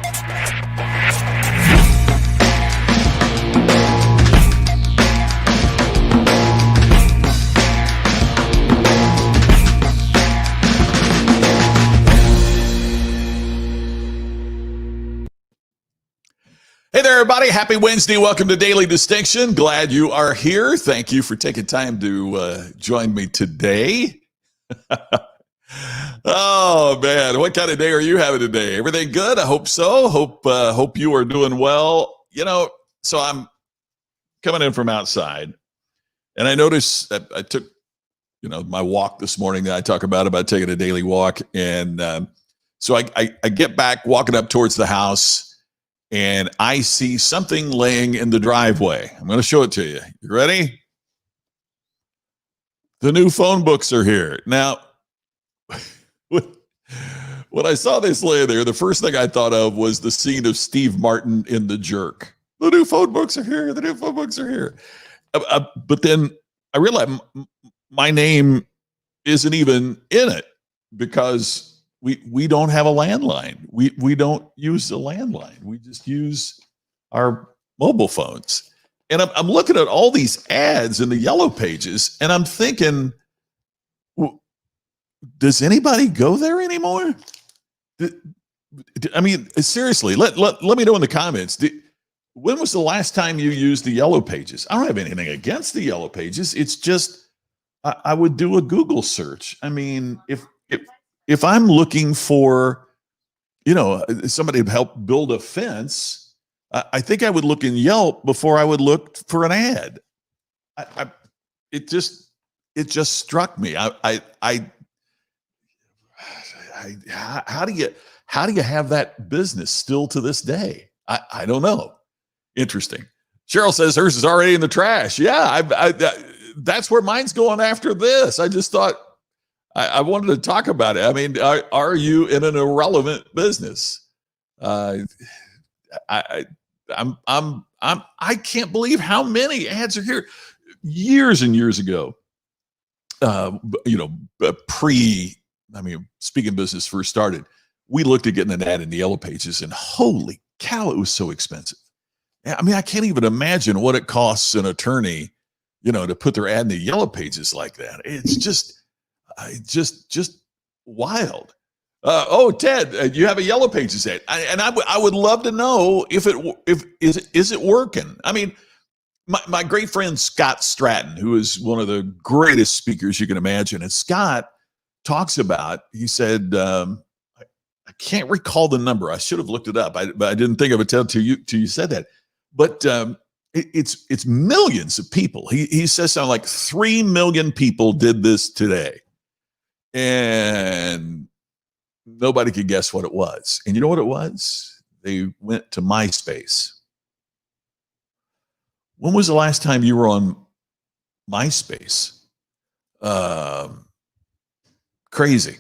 Hey there, everybody. Happy Wednesday. Welcome to Daily Distinction. Glad you are here. Thank you for taking time to join me today. Oh, man. What kind of day are you having today? Everything good? I hope so. Hope you are doing well. So I'm coming in from outside, and I noticed that I took, my walk this morning that I talk about taking a daily walk. And so I get back walking up towards the house, and I see something laying in the driveway. I'm going to show it to you. You ready? The new phone books are here. Now, when I saw this lay there, the first thing I thought of was the scene of Steve Martin in The Jerk. The new phone books are here. The new phone books are here. But then I realized my name isn't even in it because we don't have a landline. We don't use the landline. We just use our mobile phones. And I'm looking at all these ads in the yellow pages, and I'm thinking, does anybody go there anymore? I mean, seriously, let me know in the comments. When was the last time you used the yellow pages? I don't have anything against the yellow pages. It's just I would do a Google search. I mean, if I'm looking for, somebody to help build a fence, I think I would look in Yelp before I would look for an ad. It just struck me. How do you have that business still to this day? I don't know. Interesting. Cheryl says hers is already in the trash. Yeah, that's where mine's going after this. I just thought I wanted to talk about it. I mean, are you in an irrelevant business? I can't believe how many ads are here. Years and years ago, speaking business first started, we looked at getting an ad in the yellow pages, and holy cow, it was so expensive. I mean, I can't even imagine what it costs an attorney, to put their ad in the yellow pages like that. It's just wild. Ted, you have a yellow pages ad, and I would love to know if is it working. I mean, my great friend Scott Stratton, who is one of the greatest speakers you can imagine, and Scott talks about. He said, I can't recall the number. I should have looked it up, but I didn't think of it till you said that. But it's millions of people. He says something like 3 million people did this today. And nobody could guess what it was. And you know what it was? They went to MySpace. When was the last time you were on MySpace? Crazy.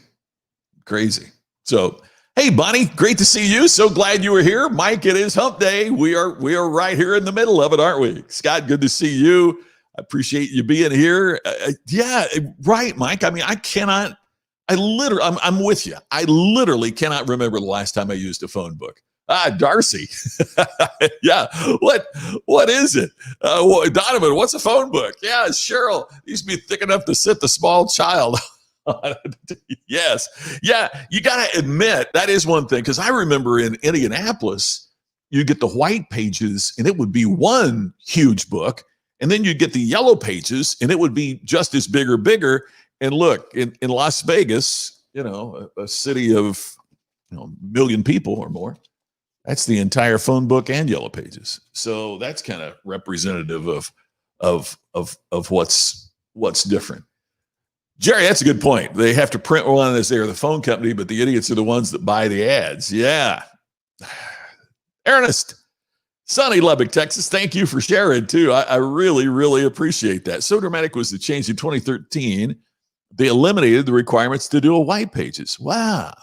So, hey, Bonnie, great to see you. So glad you were here. Mike, it is hump day. We are right here in the middle of it, aren't we? Scott, good to see you. I appreciate you being here. Yeah, right, Mike. I mean, I'm with you. I literally cannot remember the last time I used a phone book. Darcy. Yeah. What is it? Donovan, what's a phone book? Yeah, Cheryl. Used to be thick enough to sit the small child. Yes. Yeah. You got to admit that is one thing. Because I remember in Indianapolis, you get the white pages and it would be one huge book. And then you'd get the yellow pages and it would be just as big or bigger. And look, in Las Vegas, a city of a million people or more, that's the entire phone book and yellow pages. So that's kind of representative of what's different. Jerry, that's a good point. They have to print one as they're the phone company, but the idiots are the ones that buy the ads. Yeah. Ernest, sunny Lubbock, Texas. Thank you for sharing too. I really, really appreciate that. So dramatic was the change in 2013. They eliminated the requirements to do a white pages. Wow.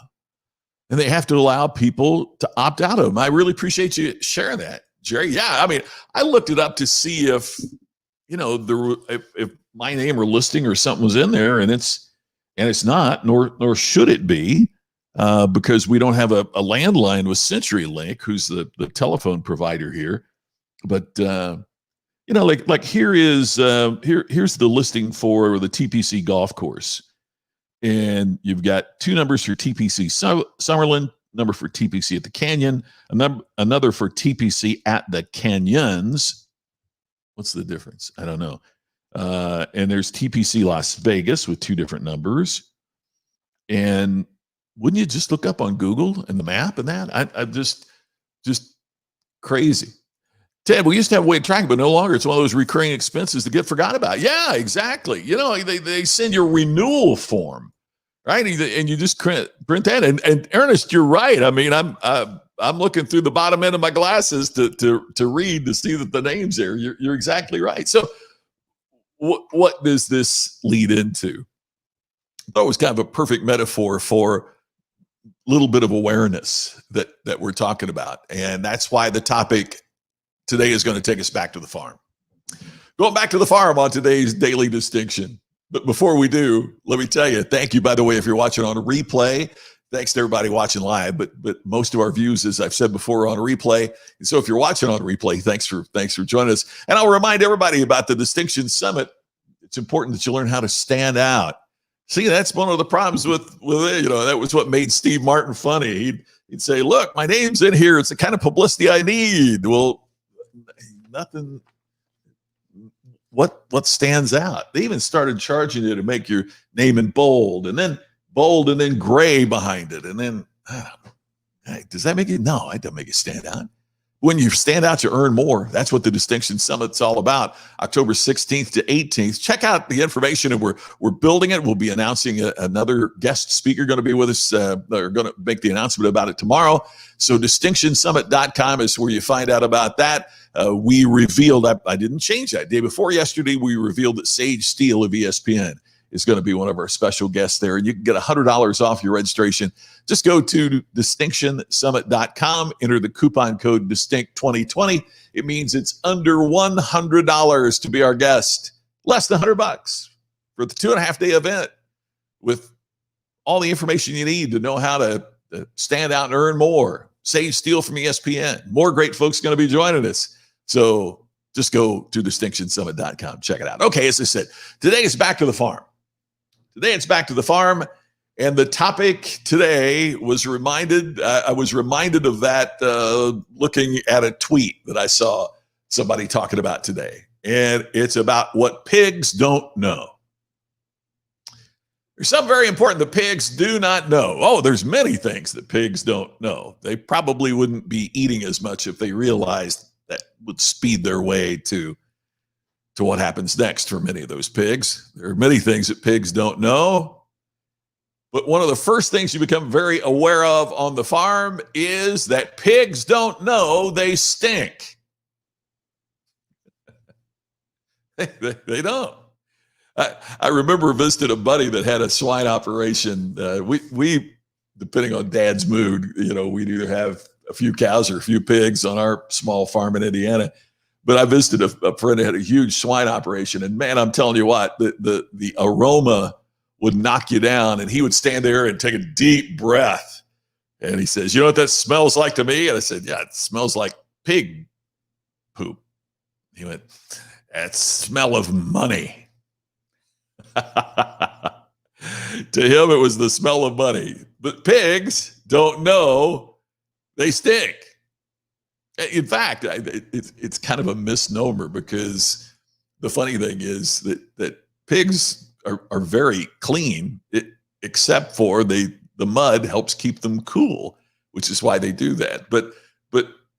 And they have to allow people to opt out of them. I really appreciate you sharing that, Jerry. Yeah. I mean, I looked it up to see if, if my name or listing or something was in there, and it's not, nor should it be. because we don't have a landline with CenturyLink, who's the telephone provider here. But like here's the listing for the TPC golf course, and you've got two numbers for TPC Summerlin, number for TPC at the Canyon, another for TPC at the Canyons. What's the difference? I don't know. And there's TPC Las Vegas with two different numbers. And wouldn't you just look up on Google and the map and that? I just crazy. Ted, we used to have a way to track it, but no longer. It's one of those recurring expenses that get forgot about. Yeah, exactly. They send you a renewal form, right? And you just print that. And Ernest, you're right. I mean, I'm looking through the bottom end of my glasses to read to see that the name's there. You're exactly right. So what does this lead into? I thought it was kind of a perfect metaphor for a little bit of awareness that we're talking about. And that's why the topic today is going to take us back to the farm. Going back to the farm on today's Daily Distinction. But before we do, let me tell you, thank you, by the way, if you're watching on a replay. Thanks to everybody watching live, but most of our views, as I've said before, are on a replay. And so if you're watching on a replay, thanks for joining us. And I'll remind everybody about the Distinction Summit. It's important that you learn how to stand out. See, that's one of the problems with it. That was what made Steve Martin funny. He'd say, look, my name's in here. It's the kind of publicity I need. Well, nothing. What stands out? They even started charging you to make your name in bold and then gray behind it. And then, hey, does that make it? No, it doesn't make it stand out. When you stand out, you earn more. That's what the Distinction Summit's all about. October 16th to 18th. Check out the information, and we're building it. We'll be announcing another guest speaker going to be with us. They're going to make the announcement about it tomorrow. So distinctionsummit.com is where you find out about that. We revealed, I didn't change that. Day before yesterday, we revealed that Sage Steele of ESPN is going to be one of our special guests there. And you can get $100 off your registration. Just go to distinctionsummit.com, enter the coupon code DISTINCT2020. It means it's under $100 to be our guest. Less than $100 for the 2.5-day event with all the information you need to know how to stand out and earn more. Sage Steele from ESPN. More great folks going to be joining us. So just go to distinctionsummit.com. Check it out. Okay, as I said, today is back to the farm. Today it's back to the farm, and the topic today was I was reminded of that looking at a tweet that I saw somebody talking about today, and it's about what pigs don't know. There's something very important that pigs do not know. Oh, there's many things that pigs don't know. They probably wouldn't be eating as much if they realized that would speed their way to what happens next for many of those pigs. There are many things that pigs don't know. But one of the first things you become very aware of on the farm is that pigs don't know they stink. They don't. I remember visiting a buddy that had a swine operation. We, depending on Dad's mood, we'd either have a few cows or a few pigs on our small farm in Indiana. But I visited a friend that had a huge swine operation, and man, I'm telling you what, the aroma would knock you down, and he would stand there and take a deep breath. And he says, you know what that smells like to me? And I said, yeah, it smells like pig poop. He went, that smell of money. To him, it was the smell of money. But pigs don't know they stink. In fact, it's kind of a misnomer, because the funny thing is that pigs are very clean, except for the mud helps keep them cool, which is why they do that. But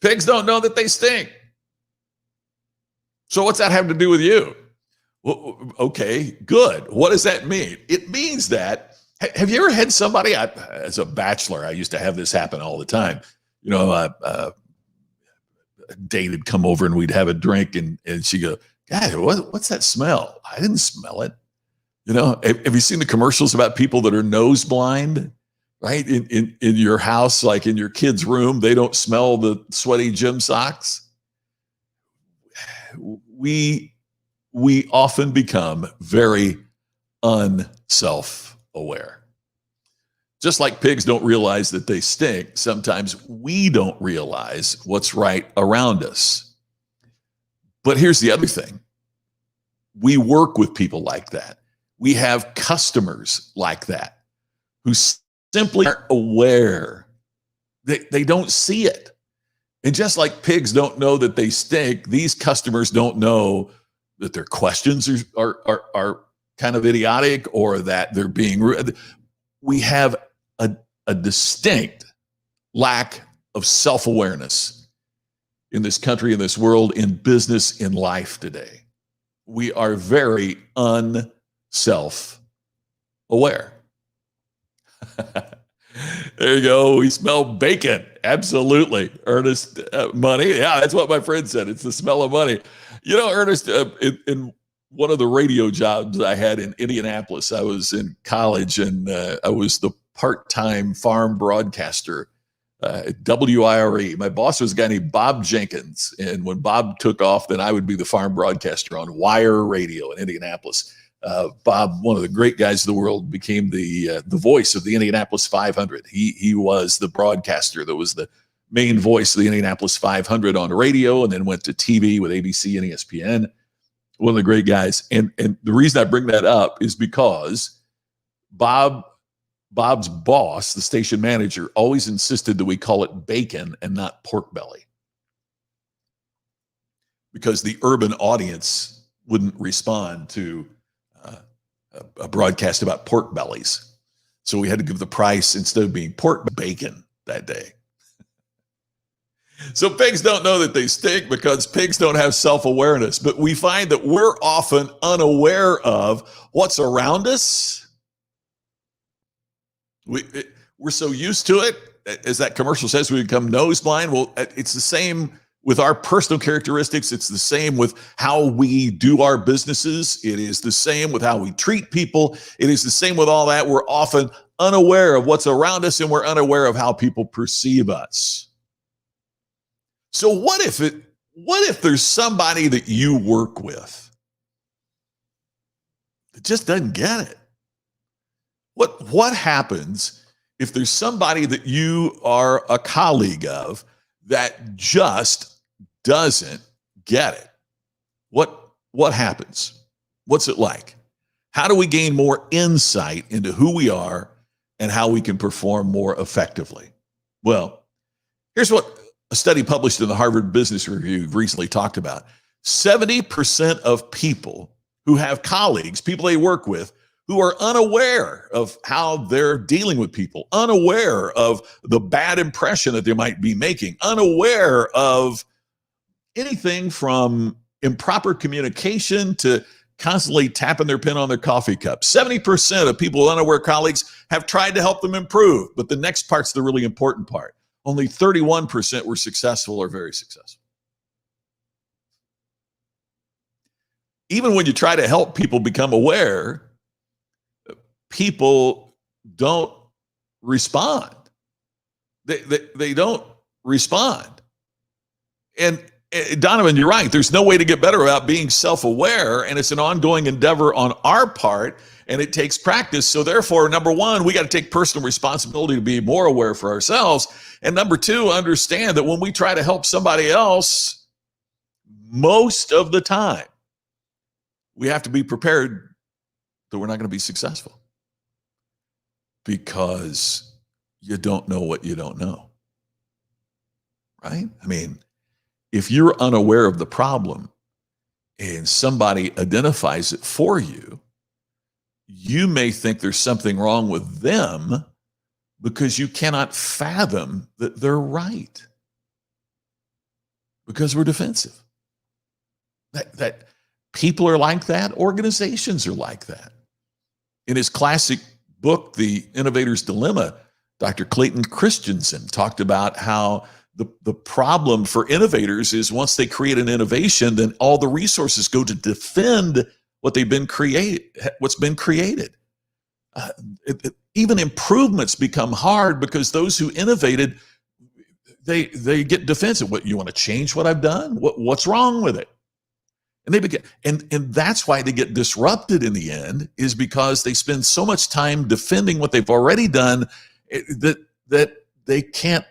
pigs don't know that they stink. So what's that have to do with you? Well, okay, good. What does that mean? It means that, have you ever had somebody, as a bachelor, I used to have this happen all the time. Date would come over and we'd have a drink, and she'd go, God, what's that smell? I didn't smell it. Have you seen the commercials about people that are nose blind, right? In your house, like in your kid's room, they don't smell the sweaty gym socks. We often become very unself-aware. Just like pigs don't realize that they stink, sometimes we don't realize what's right around us. But here's the other thing. We work with people like that. We have customers like that who simply aren't aware. They don't see it. And just like pigs don't know that they stink, these customers don't know that their questions are kind of idiotic or that they're being rude. We have a distinct lack of self-awareness in this country, in this world, in business, in life today. We are very unself-aware. There you go. We smell bacon. Absolutely. Ernest, money. Yeah, that's what my friend said. It's the smell of money. You know, Ernest, in one of the radio jobs I had in Indianapolis, I was in college and I was the part-time farm broadcaster at WIRE. My boss was a guy named Bob Jenkins. And when Bob took off, then I would be the farm broadcaster on Wire Radio in Indianapolis. Bob, one of the great guys of the world, became the voice of the Indianapolis 500. He was the broadcaster that was the main voice of the Indianapolis 500 on radio, and then went to TV with ABC and ESPN. One of the great guys. And the reason I bring that up is because Bob's boss, the station manager, always insisted that we call it bacon and not pork belly, because the urban audience wouldn't respond to a broadcast about pork bellies. So we had to give the price, instead of being pork, bacon that day. So pigs don't know that they stink because pigs don't have self-awareness. But we find that we're often unaware of what's around us. We're so used to it. As that commercial says, we become nose blind. Well, it's the same with our personal characteristics. It's the same with how we do our businesses. It is the same with how we treat people. It is the same with all that. We're often unaware of what's around us, and we're unaware of how people perceive us. So what if there's somebody that you work with that just doesn't get it? What happens if there's somebody that you are a colleague of that just doesn't get it? What happens? What's it like? How do we gain more insight into who we are and how we can perform more effectively? Well, here's what a study published in the Harvard Business Review recently talked about. 70% of people who have colleagues, people they work with, who are unaware of how they're dealing with people, unaware of the bad impression that they might be making, unaware of anything from improper communication to constantly tapping their pen on their coffee cup. 70% of people with unaware colleagues have tried to help them improve, but the next part's the really important part. Only 31% were successful or very successful. Even when you try to help people become aware, people don't respond. They don't respond. And Donovan, you're right. There's no way to get better about being self-aware, and it's an ongoing endeavor on our part, and it takes practice. So therefore, number one, we got to take personal responsibility to be more aware for ourselves. And number two, understand that when we try to help somebody else, most of the time, we have to be prepared that we're not going to be successful, because you don't know what you don't know, right? I mean, if you're unaware of the problem and somebody identifies it for you, you may think there's something wrong with them because you cannot fathom that they're right, because we're defensive. That people are like that. Organizations are like that. In his classic book, The Innovator's Dilemma, Dr. Clayton Christensen talked about how the problem for innovators is once they create an innovation, then all the resources go to defend what's been created. Even improvements become hard because those who innovated, they get defensive. What, you want to change what I've done? What's wrong with it? And they begin, and that's why they get disrupted in the end, is because they spend so much time defending what they've already done that they can't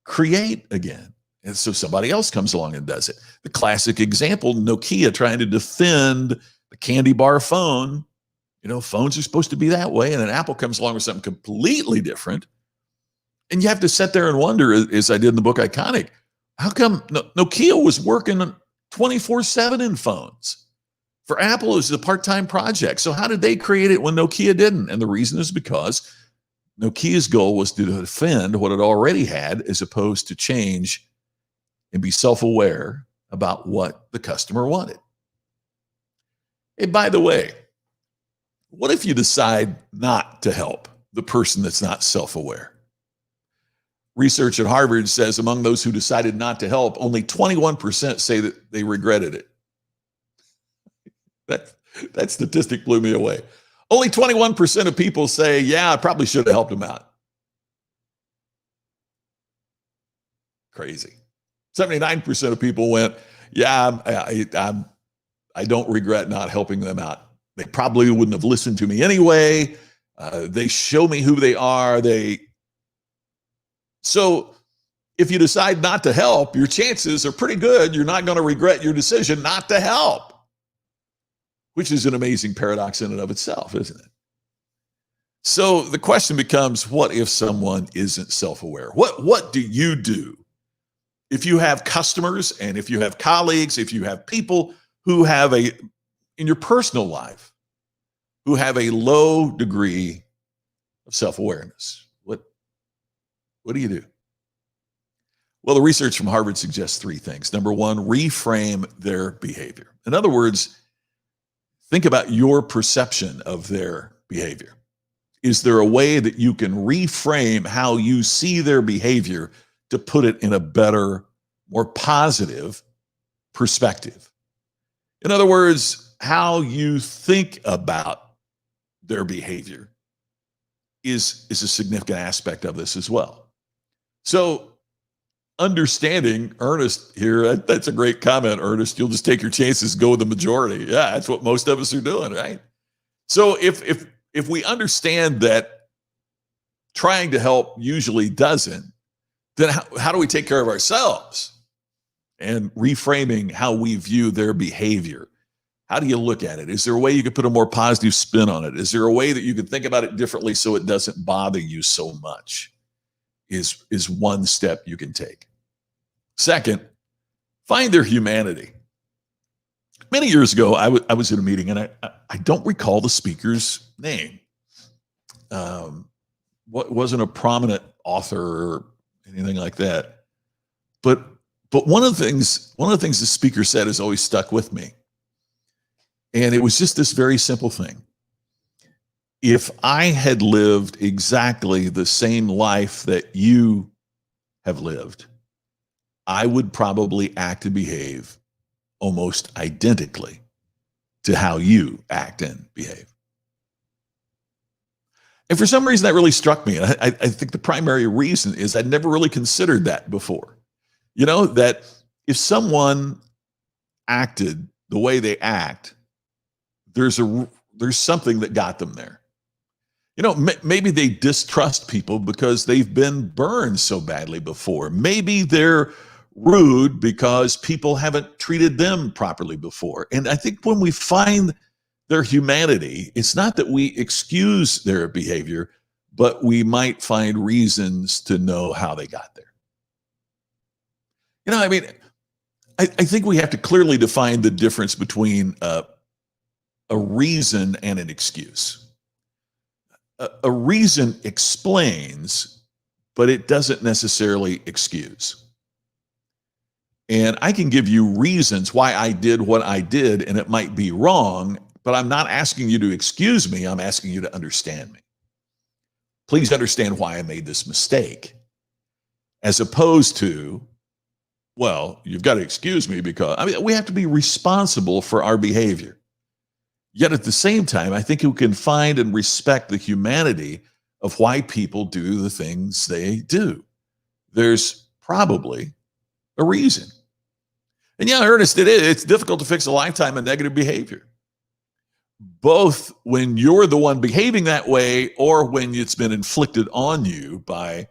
create again. And so somebody else comes along and does it. The classic example, Nokia trying to defend the candy bar phone. Phones are supposed to be that way, and then Apple comes along with something completely different. And you have to sit there and wonder, as I did in the book Iconic, how come Nokia was working 24/7 in phones? For Apple, it was a part-time project. So how did they create it when Nokia didn't? And the reason is because Nokia's goal was to defend what it already had, as opposed to change and be self-aware about what the customer wanted. And by the way, what if you decide not to help the person that's not self-aware? Research at Harvard says among those who decided not to help, only 21% say that they regretted it. That statistic blew me away. Only 21% of people say, yeah, I probably should have helped them out. Crazy. 79% of people went, yeah, I don't regret not helping them out. They probably wouldn't have listened to me anyway. They show me who they are. So if you decide not to help, your chances are pretty good you're not going to regret your decision not to help, which is an amazing paradox in and of itself, isn't it? So the question becomes, what if someone isn't self-aware? What do you do if you have customers, and if you have colleagues, if you have people who have in your personal life, who have a low degree of self-awareness? What do you do? Well, the research from Harvard suggests three things. Number one, reframe their behavior. In other words, think about your perception of their behavior. Is there a way that you can reframe how you see their behavior to put it in a better, more positive perspective? In other words, how you think about their behavior is a significant aspect of this as well. So understanding, Ernest here, that's a great comment, Ernest. You'll just take your chances, go with the majority. Yeah, that's what most of us are doing, right? So if we understand that trying to help usually doesn't, then how do we take care of ourselves? And reframing how we view their behavior. How do you look at it? Is there a way you could put a more positive spin on it? Is there a way that you could think about it differently so it doesn't bother you so much? Is one step you can take. Second, find their humanity. Many years ago, I was in a meeting, and I don't recall the speaker's name. Wasn't a prominent author or anything like that. But one of the things the speaker said has always stuck with me. And it was just this very simple thing. If I had lived exactly the same life that you have lived, I would probably act and behave almost identically to how you act and behave. And for some reason, that really struck me. And I think the primary reason is I'd never really considered that before. That if someone acted the way they act, there's something that got them there. Maybe they distrust people because they've been burned so badly before. Maybe they're rude because people haven't treated them properly before. And I think when we find their humanity, it's not that we excuse their behavior, but we might find reasons to know how they got there. I think we have to clearly define the difference between a reason and an excuse. A reason explains, but it doesn't necessarily excuse. And I can give you reasons why I did what I did, and it might be wrong, but I'm not asking you to excuse me. I'm asking you to understand me. Please understand why I made this mistake, as opposed to, well, you've got to excuse me because, we have to be responsible for our behavior. Yet at the same time, I think we can find and respect the humanity of why people do the things they do. There's probably a reason. And yeah, Ernest, it is. It's difficult to fix a lifetime of negative behavior, both when you're the one behaving that way or when it's been inflicted on you by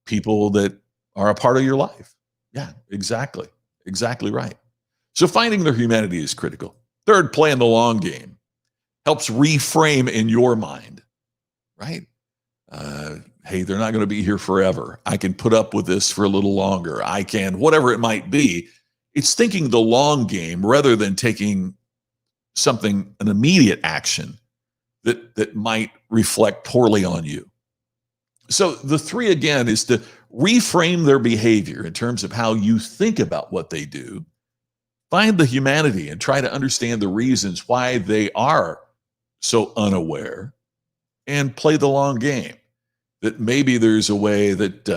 people that are a part of your life. Yeah, exactly. Exactly right. So finding their humanity is critical. Third, playing the long game helps reframe in your mind, right? Hey, they're not going to be here forever. I can put up with this for a little longer. I can, whatever it might be. It's thinking the long game rather than taking an immediate action that might reflect poorly on you. So the three, again, is to reframe their behavior in terms of how you think about what they do. Find the humanity and try to understand the reasons why they are so unaware, and play the long game. That maybe there's a way that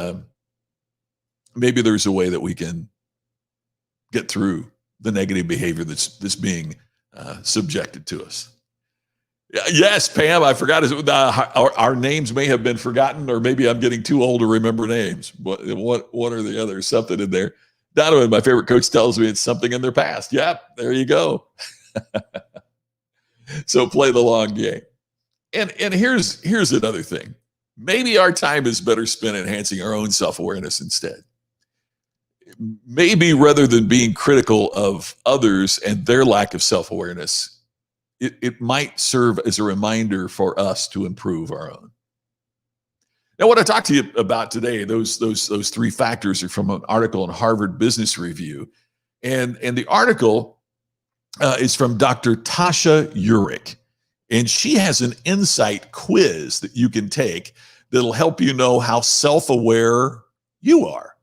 we can get through the negative behavior that's being subjected to us. Yes, Pam, I forgot. Our names may have been forgotten, or maybe I'm getting too old to remember names. What are the others? Something in there. Donovan, my favorite coach, tells me it's something in their past. Yep, there you go. So play the long game. And here's another thing. Maybe our time is better spent enhancing our own self-awareness instead. Maybe rather than being critical of others and their lack of self-awareness, it might serve as a reminder for us to improve our own. Now, what I talked to you about today, those three factors are from an article in Harvard Business Review. And the article is from Dr. Tasha Eurich. And she has an insight quiz that you can take that'll help you know how self-aware you are.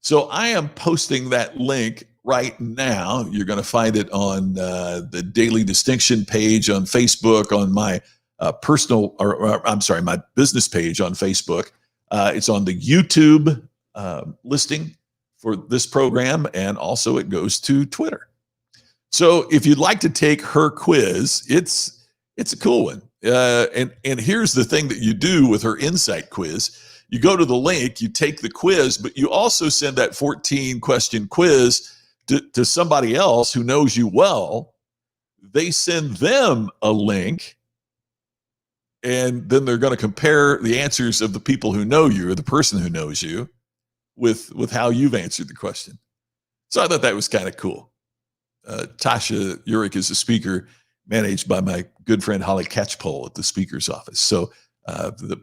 So I am posting that link right now. You're going to find it on the Daily Distinction page on Facebook, on my my business page on Facebook. It's on the YouTube listing for this program, and also it goes to Twitter. So if you'd like to take her quiz, it's a cool one. And here's the thing that you do with her insight quiz. You go to the link, you take the quiz, but you also send that 14-question quiz to somebody else who knows you well. They send them a link, and then they're going to compare the answers of the people who know you, or the person who knows you, with how you've answered the question. So I thought that was kind of cool. Tasha Eurich is a speaker managed by my good friend Holly Catchpole at the speaker's office. So the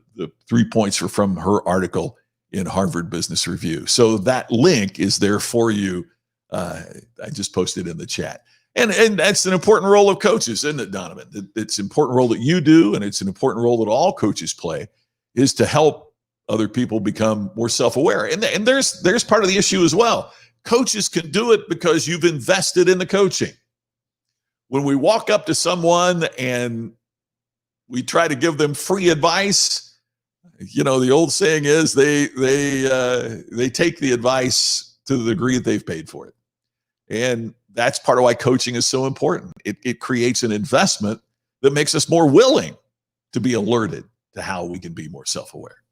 3 points are from her article in Harvard Business Review. So that link is there for you. I just posted in the chat. And that's an important role of coaches, isn't it, Donovan? It's an important role that you do, and it's an important role that all coaches play, is to help other people become more self-aware. And there's part of the issue as well. Coaches can do it because you've invested in the coaching. When we walk up to someone and we try to give them free advice, the old saying is they take the advice to the degree that they've paid for it. And that's part of why coaching is so important. It creates an investment that makes us more willing to be alerted to how we can be more self-aware.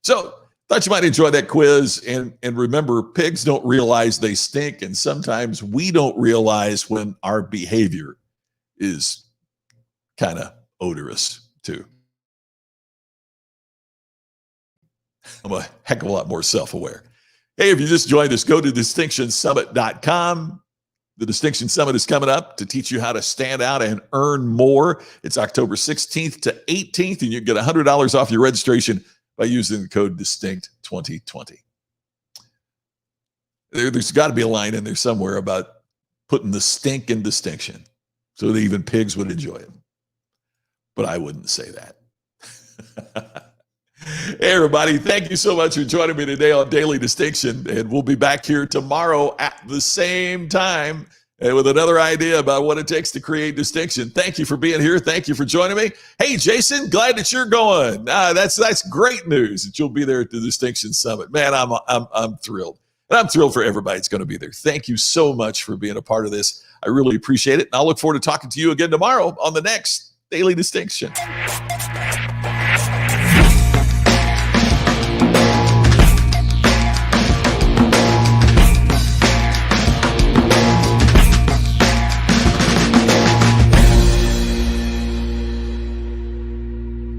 So thought you might enjoy that quiz. And remember, pigs don't realize they stink. And sometimes we don't realize when our behavior is kind of odorous too. I'm a heck of a lot more self-aware. Hey, if you just joined us, go to distinctionsummit.com. The Distinction Summit is coming up to teach you how to stand out and earn more. It's October 16th to 18th, and you get $100 off your registration by using the code DISTINCT2020. There's got to be a line in there somewhere about putting the stink in distinction so that even pigs would enjoy it. But I wouldn't say that. Hey, everybody, thank you so much for joining me today on Daily Distinction. And we'll be back here tomorrow at the same time with another idea about what it takes to create distinction. Thank you for being here. Thank you for joining me. Hey, Jason, glad that you're going. That's great news that you'll be there at the Distinction Summit. Man, I'm thrilled. And I'm thrilled for everybody that's going to be there. Thank you so much for being a part of this. I really appreciate it. And I'll look forward to talking to you again tomorrow on the next Daily Distinction.